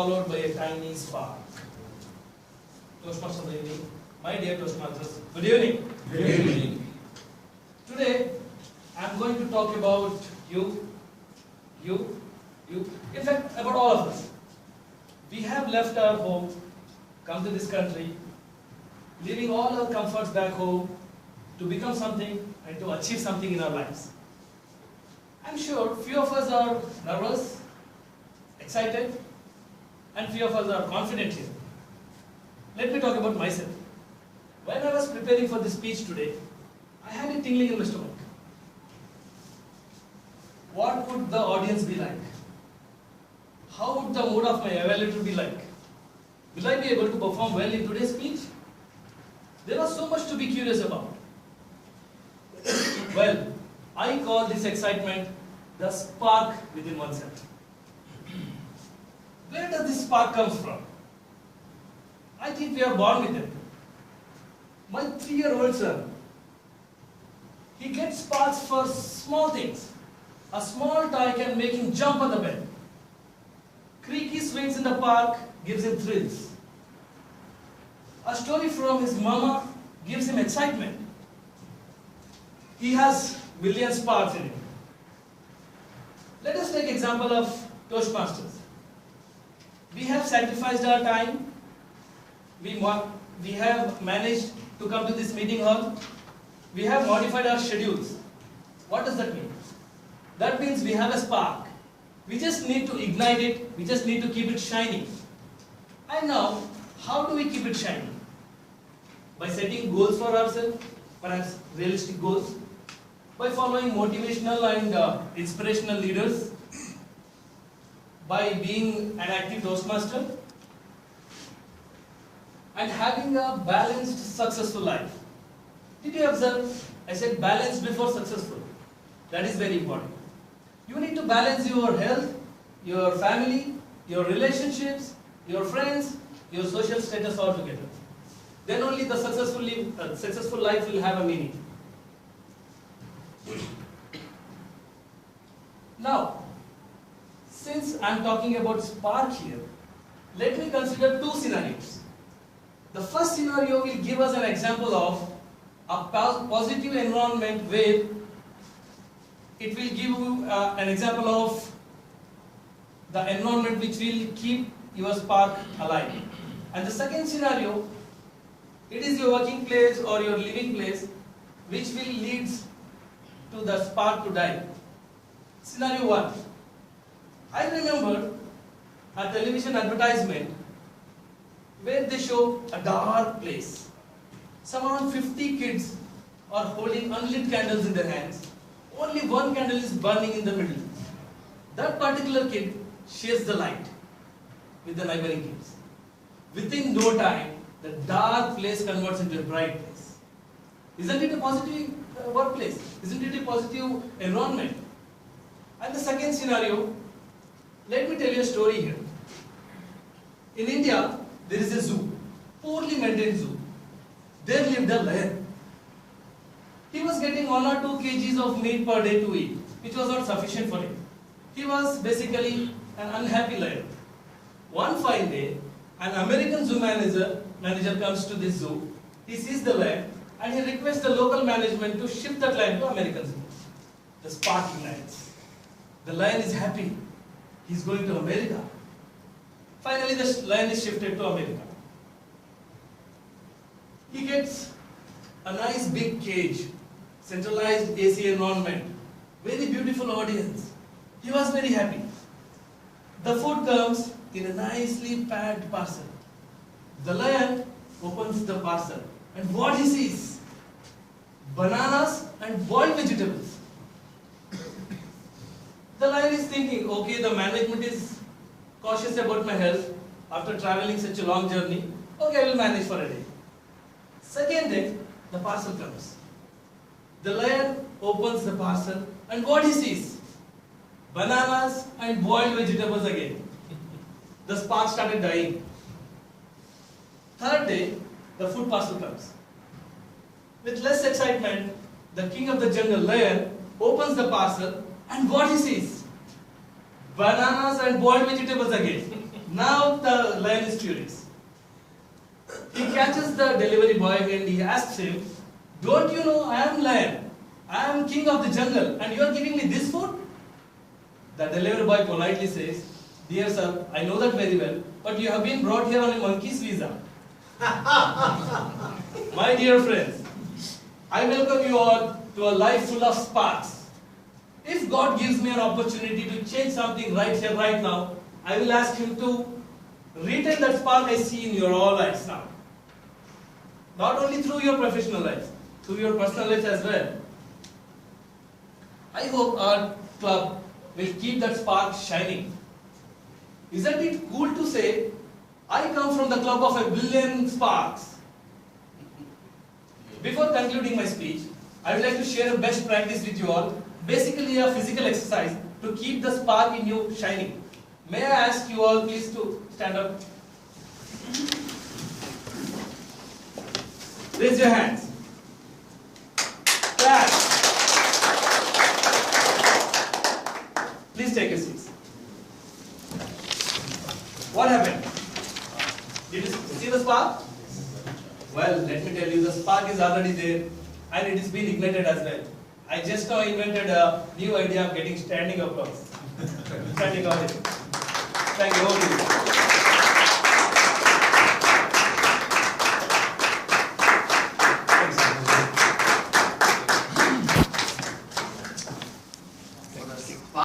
followed by a tiny spark. Toastmasters, good evening. My dear Toastmasters, good evening. Good evening. Today, I am going to talk about you, in fact, about all of us. We have left our home, come to this country, leaving all our comforts back home to become something and to achieve something in our lives. I'm sure few of us are nervous, excited, and few of us are confident here. Let me talk about myself. When I was preparing for this speech today, I had a tingling in my stomach. What would the audience be like? How would the mood of my evaluator be like? Will I be able to perform well in today's speech? There was so much to be curious about. Well, I call this excitement the spark within oneself. Where does this spark come from? I think we are born with it. My 3-year-old son, he gets sparks for small things. A small toy can make him jump on the bed. Creaky swings in the park gives him thrills. A story from his mama gives him excitement. He has million sparks in him. Let us take example of Toastmasters. We have sacrificed our time. We have managed to come to this meeting hall. We have modified our schedules. What does that mean? That means we have a spark. We just need to ignite it. We just need to keep it shining. And now, how do we keep it shining? By setting goals for ourselves, perhaps realistic goals. By following motivational and inspirational leaders. By being an active Toastmaster. And having a balanced, successful life. Did you observe? I said balanced before successful. That is very important. You need to balance your health, your family, your relationships, your friends, your social status all together. Then only the successful life will have a meaning. Now, since I am talking about spark here, let me consider two scenarios. The first scenario will give us an example of a positive environment where it will give you an example of the environment which will keep your spark alive. And the second scenario, it is your working place or your living place which will lead to the spark to die. Scenario 1. I remember a television advertisement where they show a dark place. Some around 50 kids are holding unlit candles in their hands. Only one candle is burning in the middle. That particular kid shares the light with the neighboring kids. Within no time, the dark place converts into a bright place. Isn't it a positive workplace? Isn't it a positive environment? And the second scenario, let me tell you a story here. In India, there is a zoo, poorly maintained zoo. There lived a lion. He was getting 1 or 2 kgs of meat per day to eat, which was not sufficient for him. He was basically an unhappy lion. One fine day, an American zoo manager comes to this zoo. He sees the lion and he requests the local management to shift that lion to American zoo. The spark ignites. The lion is happy. He is going to America. Finally, the lion is shifted to America. He gets a nice big cage, centralized AC environment, very beautiful audience. He was very happy. The food comes in a nicely packed parcel. The lion opens the parcel and what he sees? Bananas and boiled vegetables. The lion is thinking, okay, the management is cautious about my health after traveling such a long journey. Okay, I will manage for a day. Second day, the parcel comes. The lion opens the parcel and what he sees? Bananas and boiled vegetables again. The spark started dying. Third day, the food parcel comes. With less excitement, the king of the jungle, lion, opens the parcel and what he sees? Bananas and boiled vegetables again. Now the lion is furious. He catches the delivery boy and he asks him, "Don't you know I am lion? I am king of the jungle and you are giving me this food?" The delivery boy politely says, "Dear sir, I know that very well, but you have been brought here on a monkey's visa." My dear friends, I welcome you all to a life full of sparks. If God gives me an opportunity to change something right here, right now, I will ask Him to retain that spark I see in your all lives now. Not only through your professional lives, through your personal lives as well. I hope our club will keep that spark shining. Isn't it cool to say, I come from the club of 1 billion sparks? Before concluding my speech, I would like to share a best practice with you all, basically a physical exercise to keep the spark in you shining. May I ask you all please to stand up? Raise your hands. Clap. Please take your seats. What happened? Did you see the spark? Well, let me tell you, the spark is already there and it is being ignited as well. I just now invented a new idea of getting standing applause. Standing audience. Thank you.